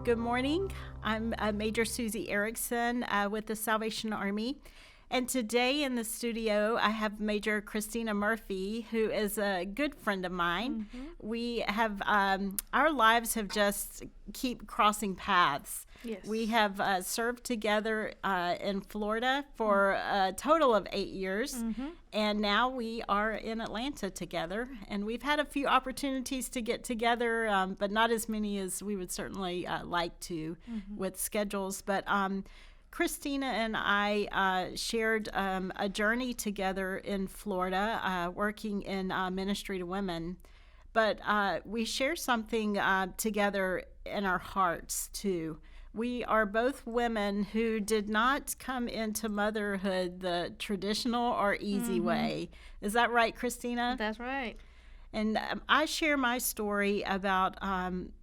Good morning. I'm Major Susie Erickson with the Salvation Army. And today in the studio, I have Major Cristina Murphy, who is a good friend of mine. We have, our lives have just keep crossing paths. Yes. We have served together in Florida for a total of 8 years. And now we are in Atlanta together. And we've had a few opportunities to get together, but not as many as we would certainly like to with schedules. But Cristina and I shared a journey together in Florida, working in ministry to women. But we share something together in our hearts, too. We are both women who did not come into motherhood the traditional or easy way. Is that right, Cristina? That's right. And I share my story about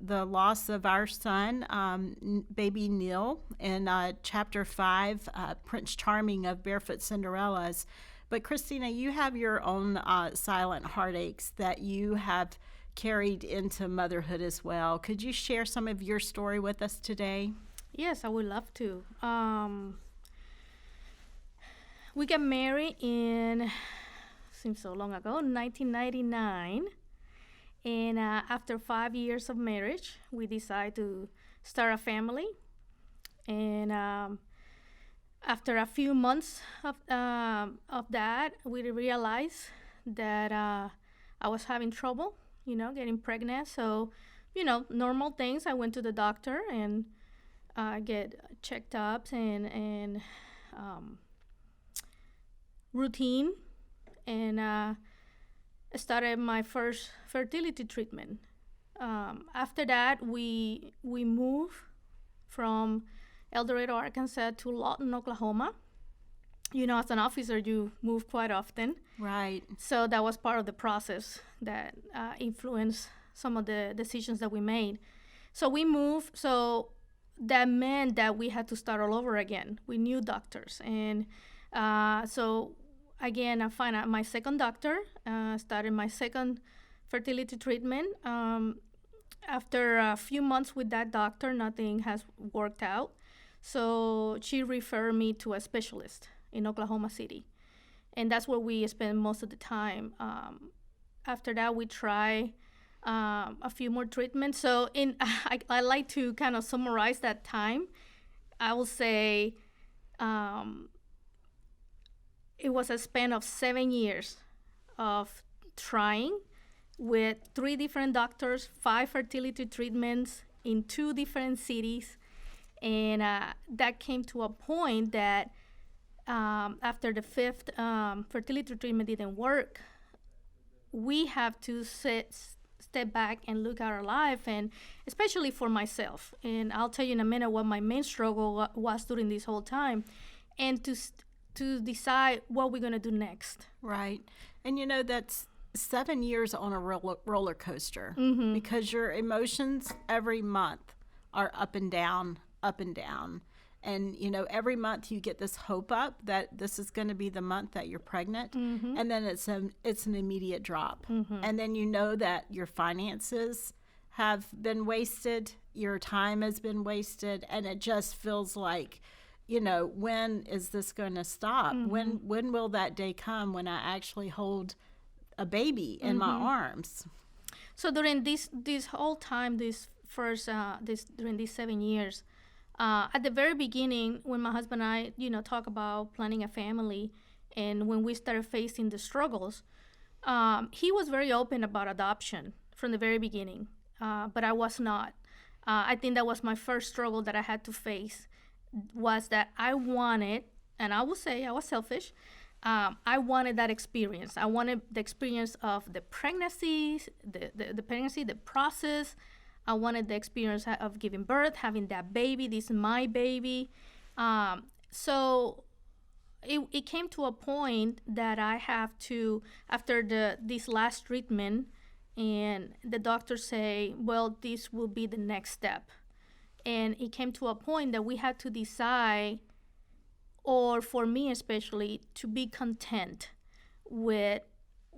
the loss of our son, baby Neil, in chapter 5, Prince Charming of Barefoot Cinderellas. But Cristina, you have your own silent heartaches that you have carried into motherhood as well. Could you share some of your story with us today? Yes, I would love to. We got married seems so long ago, 1999. And after 5 years of marriage, we decided to start a family. And after a few months of that, we realized that I was having trouble, getting pregnant. So, normal things. I went to the doctor and get checked ups and routine. And started my first fertility treatment. After that, we moved from El Dorado, Arkansas to Lawton, Oklahoma. As an officer, you move quite often. Right. So that was part of the process that influenced some of the decisions that we made. So we moved. So that meant that we had to start all over again. We knew doctors. And so again, I found out my second doctor, started my second fertility treatment. After a few months with that doctor, nothing has worked out. So she referred me to a specialist in Oklahoma City. And that's where we spend most of the time. After that, we try a few more treatments. So I like to kind of summarize that time. I will say, it was a span of 7 years of trying with 3 different doctors, 5 fertility treatments in 2 different cities. And that came to a point that after the 5th fertility treatment didn't work, we have to step back and look at our life, and especially for myself. And I'll tell you in a minute what my main struggle was during this whole time. And to decide what we're going to do next. Right. And that's 7 years on a roller coaster because your emotions every month are up and down, up and down. And, every month you get this hope up that this is going to be the month that you're pregnant. And then it's an immediate drop. And then that your finances have been wasted, your time has been wasted, and it just feels like, when is this going to stop? When will that day come when I actually hold a baby in my arms? So during this whole time, during these 7 years, at the very beginning, when my husband and I, talk about planning a family, and when we started facing the struggles, he was very open about adoption from the very beginning, but I was not. I think that was my first struggle that I had to face. Was that I wanted, and I will say I was selfish, I wanted that experience. I wanted the experience of the pregnancy, the process. I wanted the experience of giving birth, having that baby. This is my baby. So it came to a point that I have to, after this last treatment, and the doctors say, well, this will be the next step. And it came to a point that we had to decide, or for me especially, to be content with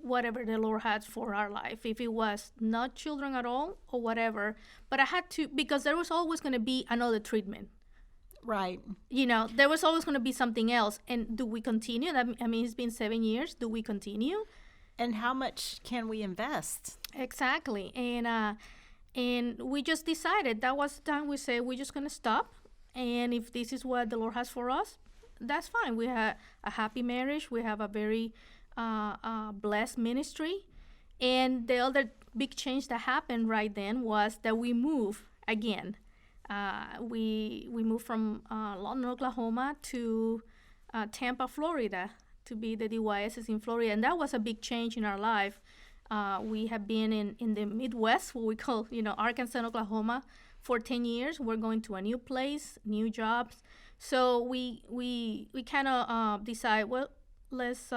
whatever the Lord has for our life, if it was not children at all or whatever. But I had to, because there was always going to be another treatment. Right. There was always going to be something else. And do we continue? It's been 7 years. Do we continue? And how much can we invest? Exactly. And we just decided that was the time we said we're just going to stop. And if this is what the Lord has for us, that's fine. We have a happy marriage. We have a very blessed ministry. And the other big change that happened right then was that we moved again. We moved from Lawton, Oklahoma to Tampa, Florida, to be the DYSs in Florida. And that was a big change in our life. We have been in the Midwest, what we call, Arkansas and Oklahoma, for 10 years. We're going to a new place, new jobs. So we kind of decide, well, let's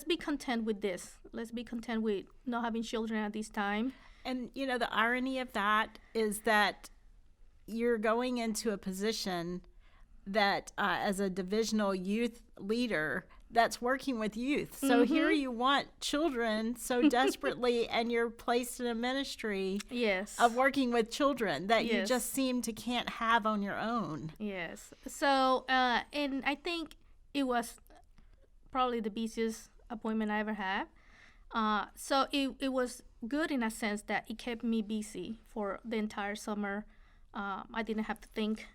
be content with this. Let's be content with not having children at this time. And, the irony of that is that you're going into a position that as a divisional youth leader that's working with youth. So here you want children so desperately, and you're placed in a ministry of working with children that you just seem to can't have on your own. Yes. So, and I think it was probably the busiest appointment I ever had. So it was good in a sense that it kept me busy for the entire summer. I didn't have to think,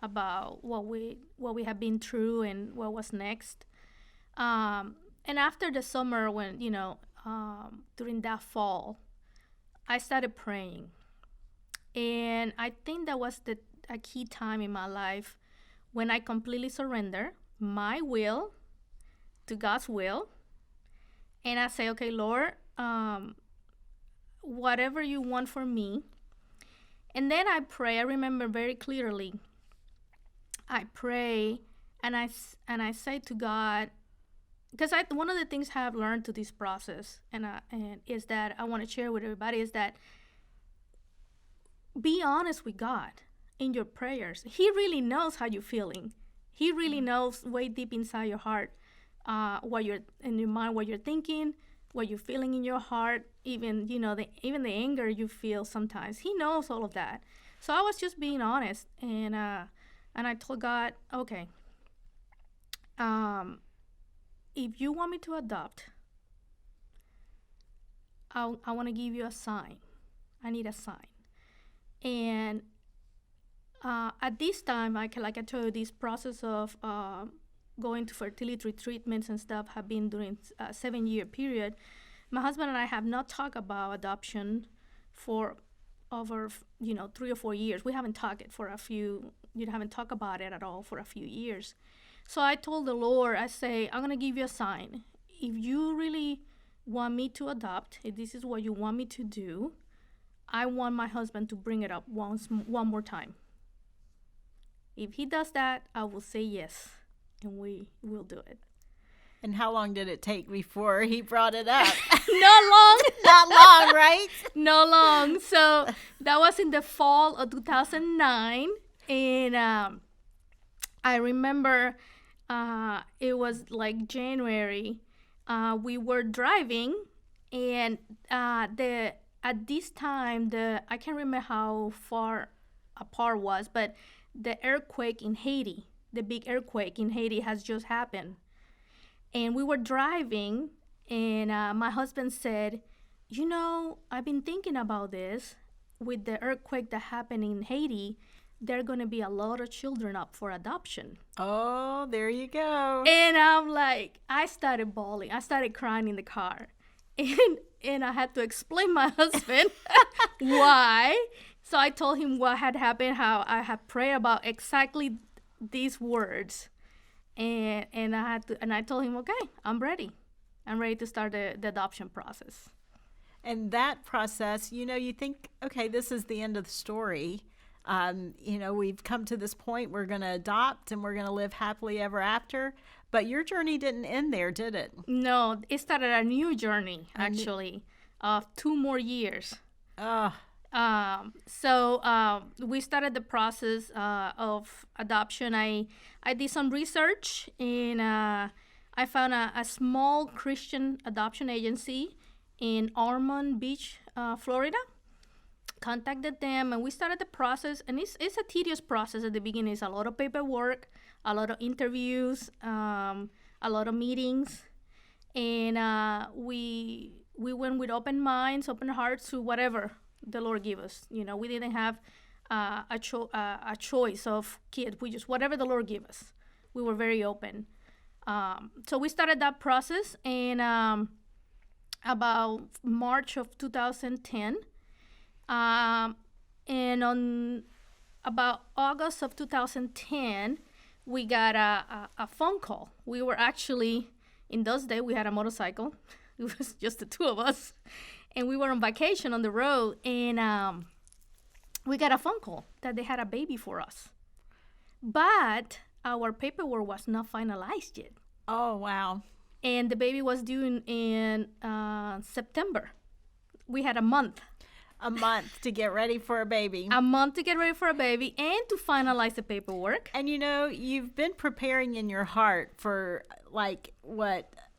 about what we have been through and what was next. And after the summer, when during that fall, I started praying, and I think that was a key time in my life when I completely surrendered my will to God's will, and I say, okay, Lord, whatever you want for me. And then I pray. I remember very clearly. I pray and I say to God, because one of the things I have learned through this process and is that I want to share with everybody is that be honest with God in your prayers. He really knows how you're feeling. He really knows way deep inside your heart, what you're in your mind, what you're thinking, what you're feeling in your heart, even even the anger you feel sometimes. He knows all of that. So I was just being honest, and I told God, okay, if you want me to adopt, I want to give you a sign. I need a sign. And at this time, like I told you, this process of going to fertility treatments and stuff have been during a 7-year period. My husband and I have not talked about adoption for over 3 or 4 years. We haven't talked about it at all for a few years. So I told the Lord, I say, I'm gonna give you a sign. If you really want me to adopt, if this is what you want me to do, I want my husband to bring it up one more time. If he does that, I will say yes, and we will do it. And how long did it take before he brought it up? Not long. Not long, right? Not long. So that was in the fall of 2009. And I remember it was like January. We were driving, and at this time, I can't remember how far apart was, but the earthquake in Haiti, the big earthquake in Haiti has just happened. And we were driving, and my husband said, I've been thinking about this. With the earthquake that happened in Haiti, there are going to be a lot of children up for adoption. Oh, there you go. And I'm like, I started bawling. I started crying in the car. And I had to explain my husband why. So I told him what had happened, how I had prayed about exactly these words. And I told him, okay, I'm ready. I'm ready to start the adoption process. And that process, you think, okay, this is the end of the story. We've come to this point, we're going to adopt and we're going to live happily ever after. But your journey didn't end there, did it? No, it started a new journey, actually, of 2 more years. So we started the process of adoption. I did some research, and I found a small Christian adoption agency in Ormond Beach, Florida. Contacted them, and we started the process. And it's a tedious process at the beginning. It's a lot of paperwork, a lot of interviews, a lot of meetings, and we went with open minds, open hearts to whatever the Lord gave us. We didn't have a choice of kid. We just whatever the Lord gave us. We were very open. So we started that process in about March of 2010. And on about August of 2010, we got a phone call. We were actually, in those days, we had a motorcycle. It was just the two of us. And we were on vacation on the road. And we got a phone call that they had a baby for us. But our paperwork was not finalized yet. Oh, wow. And the baby was due in September. We had a month. A month to get ready for a baby. A month to get ready for a baby and to finalize the paperwork. And you've been preparing in your heart for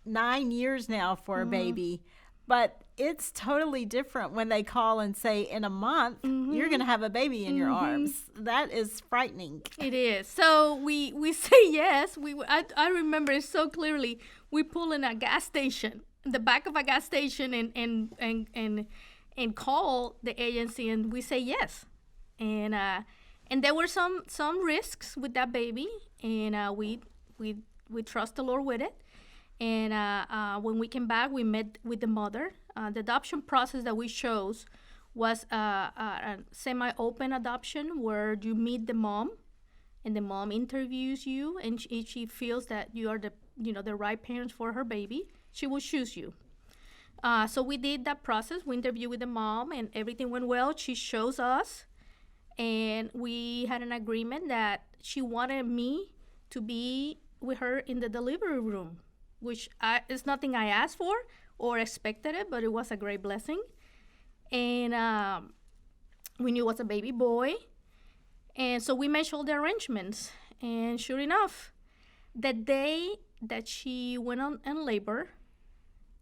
9 years now for a baby. But it's totally different when they call and say, in a month, you're going to have a baby in your arms. That is frightening. It is. So we say yes. I remember it so clearly. We pull in a gas station, the back of a gas station, and call the agency, and we say yes. And there were some risks with that baby, and we trust the Lord with it. And when we came back, we met with the mother. The adoption process that we chose was a semi-open adoption where you meet the mom, and the mom interviews you, and if she feels that you are the right parents for her baby, she will choose you. So we did that process. We interviewed with the mom, and everything went well. She chose us, and we had an agreement that she wanted me to be with her in the delivery room, which is nothing I asked for or expected it, but it was a great blessing. And we knew it was a baby boy, and so we made all the arrangements. And sure enough, the day that she went on in labor,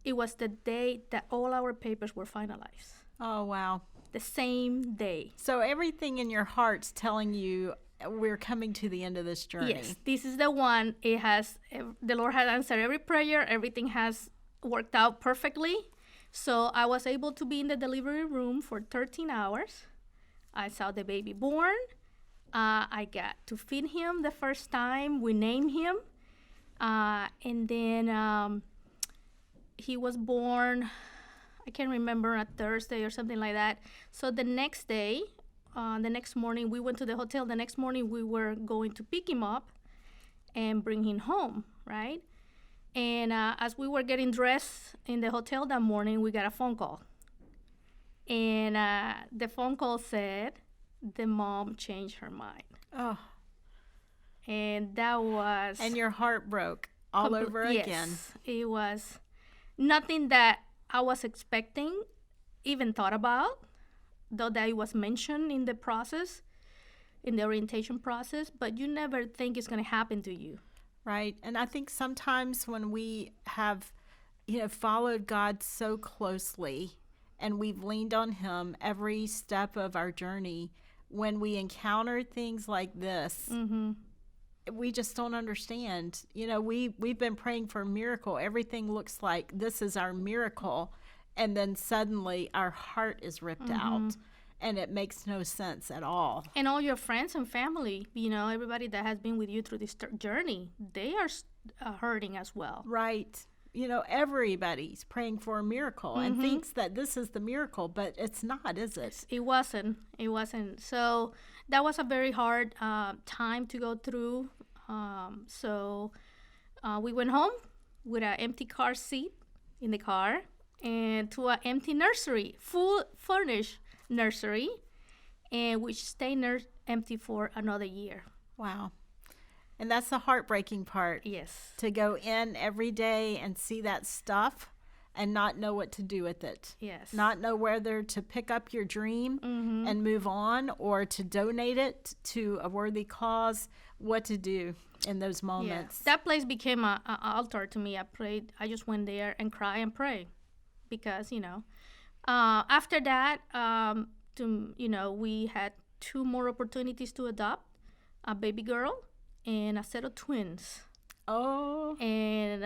it was the day that all our papers were finalized. Oh, wow. The same day. So everything in your heart's telling you we're coming to the end of this journey. Yes, this is the one. The Lord has answered every prayer. Everything has worked out perfectly. So I was able to be in the delivery room for 13 hours. I saw the baby born. I got to feed him the first time. We named him. And then he was born, I can't remember, a Thursday or something like that. So the next day, the next morning, we went to the hotel. The next morning, we were going to pick him up and bring him home, right? And as we were getting dressed in the hotel that morning, we got a phone call. And the phone call said the mom changed her mind. Oh. And that was... And your heart broke all over again. Yes, it was nothing that I was expecting, even thought about, though that it was mentioned in the process, in the orientation process, but you never think it's going to happen to you. Right. And I think sometimes when we have, followed God so closely and we've leaned on him every step of our journey, when we encounter things like this, we just don't understand. We've been praying for a miracle. Everything looks like this is our miracle. And then suddenly our heart is ripped out. And it makes no sense at all. And all your friends and family, everybody that has been with you through this journey, they are hurting as well. Right. Everybody's praying for a miracle and thinks that this is the miracle, but it's not, is it? It wasn't. So that was a very hard time to go through. So we went home with an empty car seat in the car and to an empty nursery, full furnished nursery, and which stayed empty for another year. Wow. And that's the heartbreaking part. Yes. To go in every day and see that stuff and not know what to do with it. Yes. Not know whether to pick up your dream and move on or to donate it to a worthy cause, what to do in those moments. Yeah. That place became an altar to me. I prayed. I just went there and cry and pray because, after that, we had 2 more opportunities to adopt a baby girl and a set of twins. Oh. And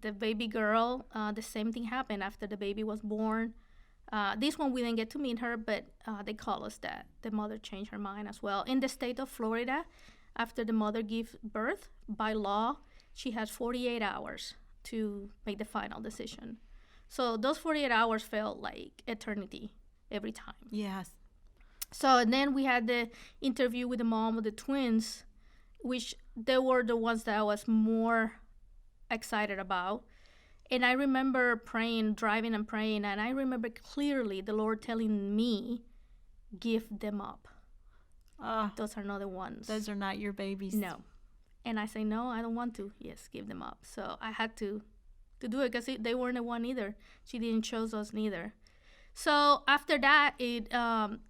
the baby girl, the same thing happened after the baby was born. This one we didn't get to meet her, but they call us that the mother changed her mind as well. In the state of Florida, after the mother gives birth, by law, she has 48 hours to make the final decision. So those 48 hours felt like eternity every time. Yes. So and then we had the interview with the mom of the twins, which they were the ones that I was more excited about. And I remember driving and praying, and I remember clearly the Lord telling me, give them up. Those are not the ones. Those are not your babies. No. And I say, no, I don't want to. Yes, give them up. So I had to do it because they weren't the one either. She didn't choose us neither. So after that,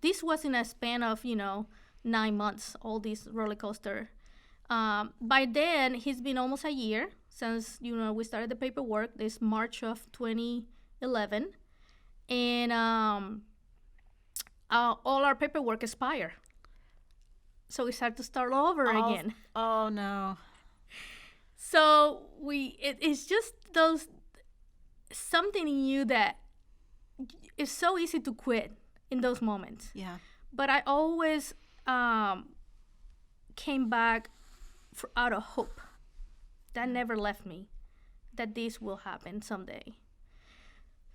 this was in a span of, 9 months, all this roller coaster. By then, it's been almost a year since, we started the paperwork, this March of 2011. And all our paperwork expired. So we had to start over again. Oh, no. So it's just something in you that it's so easy to quit in those moments. Yeah. But I always came back out of hope. That never left me, that this will happen someday.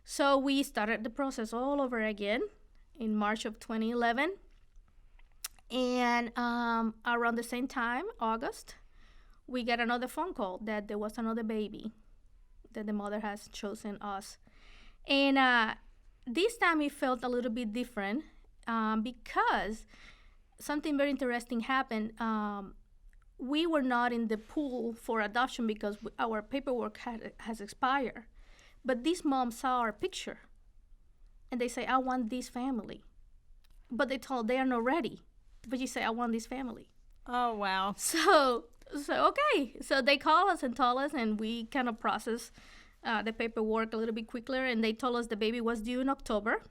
So we started the process all over again in March of 2011. And around the same time, August, we got another phone call that there was another baby, that the mother has chosen us. And this time it felt a little bit different because something very interesting happened. We were not in the pool for adoption because our paperwork has expired. But this mom saw our picture, and they say, I want this family. But they are not ready. But you say, I want this family. Oh, wow. So okay. So they call us and told us, and we kind of process the paperwork a little bit quicker, and they told us the baby was due in October.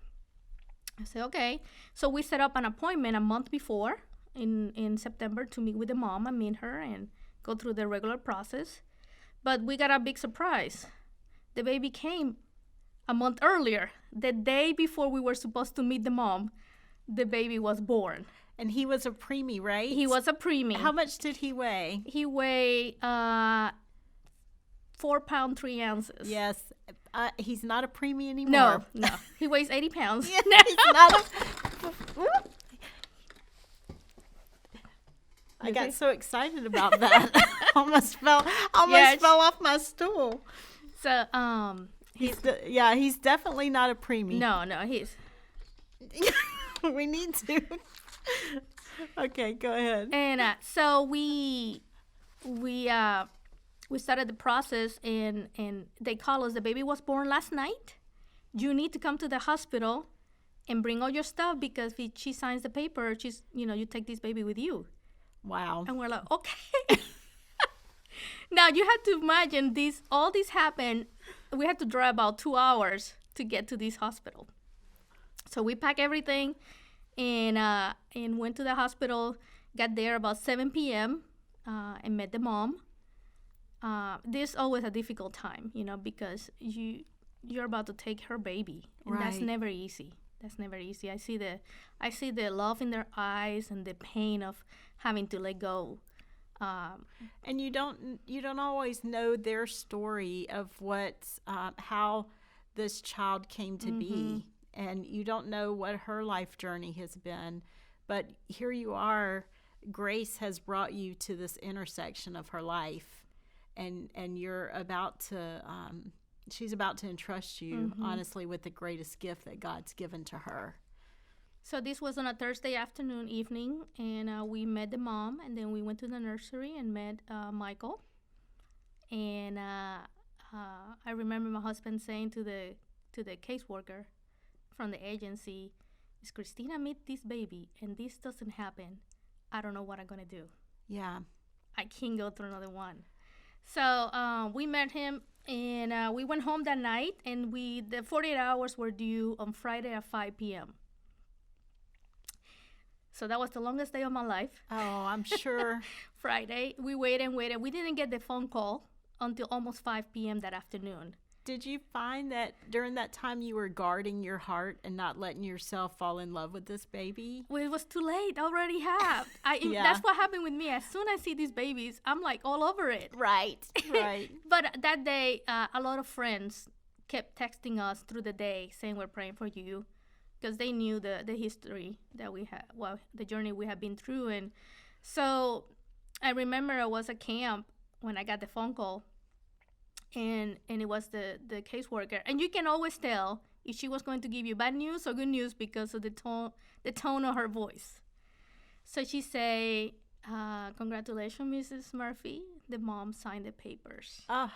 I said, okay. So we set up an appointment a month before in September to meet with the mom and meet her and go through the regular process. But we got a big surprise. The baby came a month earlier. The day before we were supposed to meet the mom, the baby was born. And he was a preemie, right? He was a preemie. How much did he weigh? He weighed 4 pounds 3 ounces. Yes. He's not a preemie anymore. No. He weighs 80 pounds. Yeah, he's not I got so excited about that. almost fell off my stool. So he's definitely not a preemie. No, he's. We need to. Okay, go ahead. And so we started the process, and they call us. The baby was born last night. You need to come to the hospital and bring all your stuff because if she signs the paper, you take this baby with you. Wow. And we're like, okay. Now you have to imagine all this happened. We had to drive about 2 hours to get to this hospital. So we packed everything and went to the hospital, got there about 7 p.m. And met the mom. This is always a difficult time, because you're about to take her baby. And right. That's never easy. I see the love in their eyes and the pain of having to let go. And you don't always know their story of how this child came to be, and you don't know what her life journey has been. But here you are, Grace has brought you to this intersection of her life, and you're about to. She's about to entrust you, honestly, with the greatest gift that God's given to her. So this was on a Thursday evening, and we met the mom, and then we went to the nursery and met Michael. And I remember my husband saying to the caseworker from the agency, "Is Cristina meet this baby and this doesn't happen, I don't know what I'm gonna do. Yeah. I can't go through another one." So we met him, and we went home that night, and the 48 hours were due on Friday at 5 p.m. So that was the longest day of my life. Oh, I'm sure. Friday, we waited and waited. We didn't get the phone call until almost 5 p.m. that afternoon. Did you find that during that time you were guarding your heart and not letting yourself fall in love with this baby? Well, it was too late. I already have. Yeah. That's what happened with me. As soon as I see these babies, I'm like all over it. Right, right. But that day, a lot of friends kept texting us through the day saying, "We're praying for you," because they knew the history that we had, the journey we had been through. And so I remember I was at camp when I got the phone call, and it was the caseworker. And you can always tell if she was going to give you bad news or good news because of the tone of her voice. So she say, "Congratulations, Mrs. Murphy. The mom signed the papers." Oh,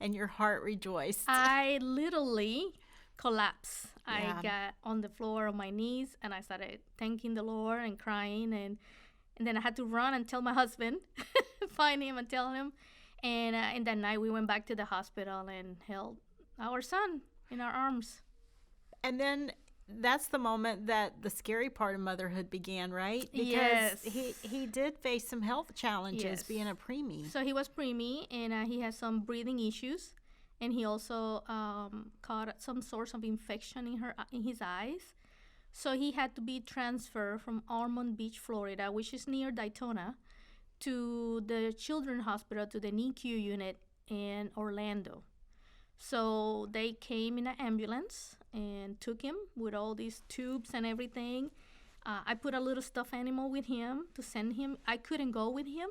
and your heart rejoiced. I literally collapsed. Yeah. I got on the floor on my knees, and I started thanking the Lord and crying. And then I had to run and tell my husband, find him and tell him. And that night we went back to the hospital and held our son in our arms. And then that's the moment that the scary part of motherhood began, right? Because Yes. he did face some health challenges Yes. being a preemie. So he was preemie, and he had some breathing issues, and he also caught some source of infection in his eyes. So he had to be transferred from Ormond Beach, Florida, which is near Daytona, to the Children's Hospital, to the NICU unit in Orlando. So they came in an ambulance and took him with all these tubes and everything. I put a little stuffed animal with him to send him. I couldn't go with him.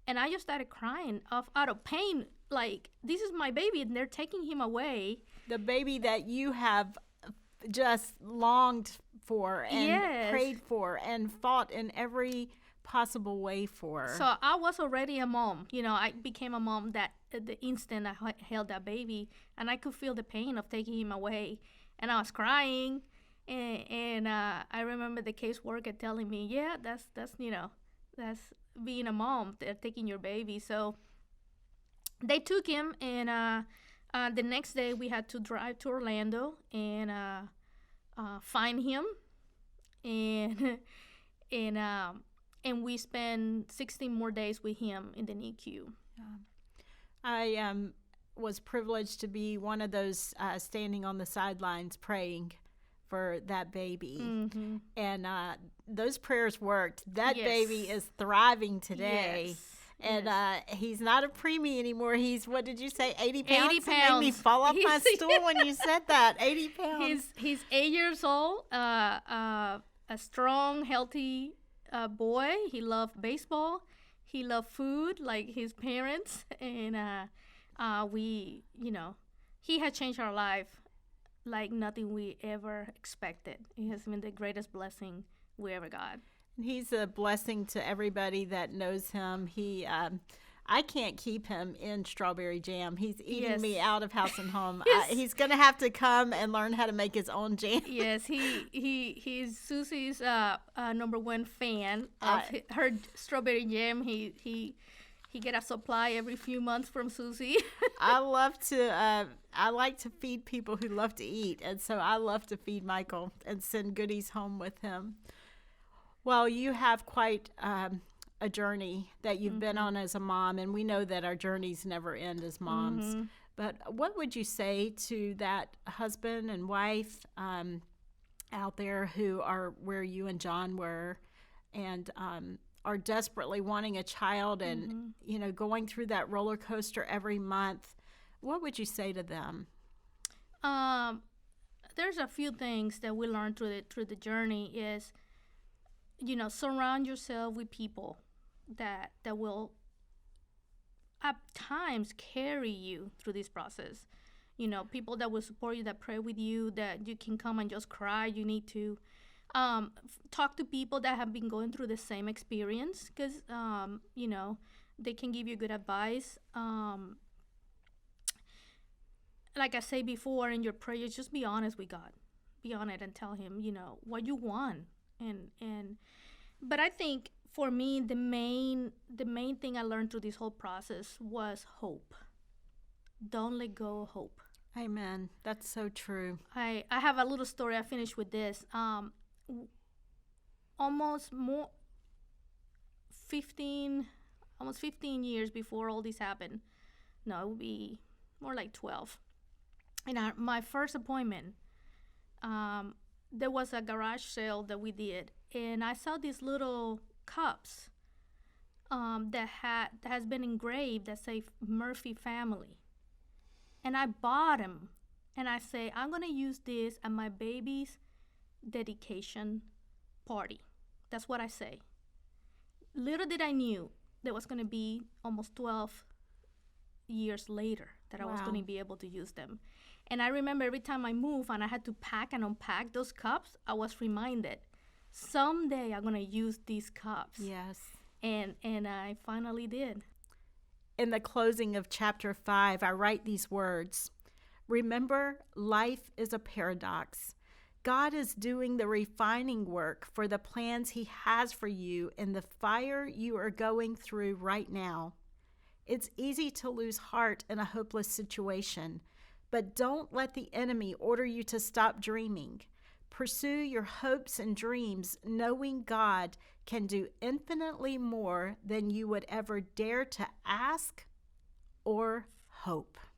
And I just started crying out of pain. Like, this is my baby, and they're taking him away. The baby that you have just longed for and Yes. prayed for and fought in every possible way for. So I was already a mom. I became a mom that the instant I held that baby, and I could feel the pain of taking him away. And I was crying. And I remember the caseworker telling me, "Yeah, that's being a mom. They're taking your baby." So they took him, and the next day we had to drive to Orlando and find him, and and we spent 16 more days with him in the NICU. I was privileged to be one of those standing on the sidelines praying for that baby. Mm-hmm. And those prayers worked. That Yes. baby is thriving today. Yes. And Yes. he's not a preemie anymore. He's, what did you say, 80 pounds? 80 It made me pounds. fall off my He's- stool when you said that. 80 pounds. He's 8 years old, a strong, healthy boy. He loved baseball. He loved food like his parents. And he had changed our life like nothing we ever expected. It has been the greatest blessing we ever got. He's a blessing to everybody that knows him. I can't keep him in strawberry jam. He's eating Yes. me out of house and home. Yes. He's going to have to come and learn how to make his own jam. Yes, he's Susie's number one fan of her strawberry jam. He get a supply every few months from Susie. I like to feed people who love to eat. And so I love to feed Michael and send goodies home with him. Well, you have quite a journey that you've been on as a mom, and we know that our journeys never end as moms. Mm-hmm. But what would you say to that husband and wife out there who are where you and John were and are desperately wanting a child and, going through that roller coaster every month? What would you say to them? There's a few things that we learned through the journey is, surround yourself with people that will at times carry you through this process. People that will support you, that pray with you, that you can come and just cry. You need to talk to people that have been going through the same experience because, they can give you good advice. like I say before in your prayers, just be honest with God. Be honest and tell him, what you want. But I think for me, the main thing I learned through this whole process was hope. Don't let go of hope. Amen. That's so true. I have a little story. I finish with this. Almost 15 years before all this happened. No, it would be more like 12. And my first appointment, there was a garage sale that we did, and I saw these little cups that has been engraved that say Murphy family. And I bought them, and I say, I'm going to use this at my baby's dedication party. That's what I say. Little did I knew there was going to be almost 12 years later that I was going to be able to use them. And I remember every time I moved and I had to pack and unpack those cups, I was reminded, someday I'm going to use these cups. Yes. And I finally did. In the closing of chapter 5, I write these words. Remember, life is a paradox. God is doing the refining work for the plans he has for you in the fire you are going through right now. It's easy to lose heart in a hopeless situation, but don't let the enemy order you to stop dreaming. Pursue your hopes and dreams, knowing God can do infinitely more than you would ever dare to ask or hope.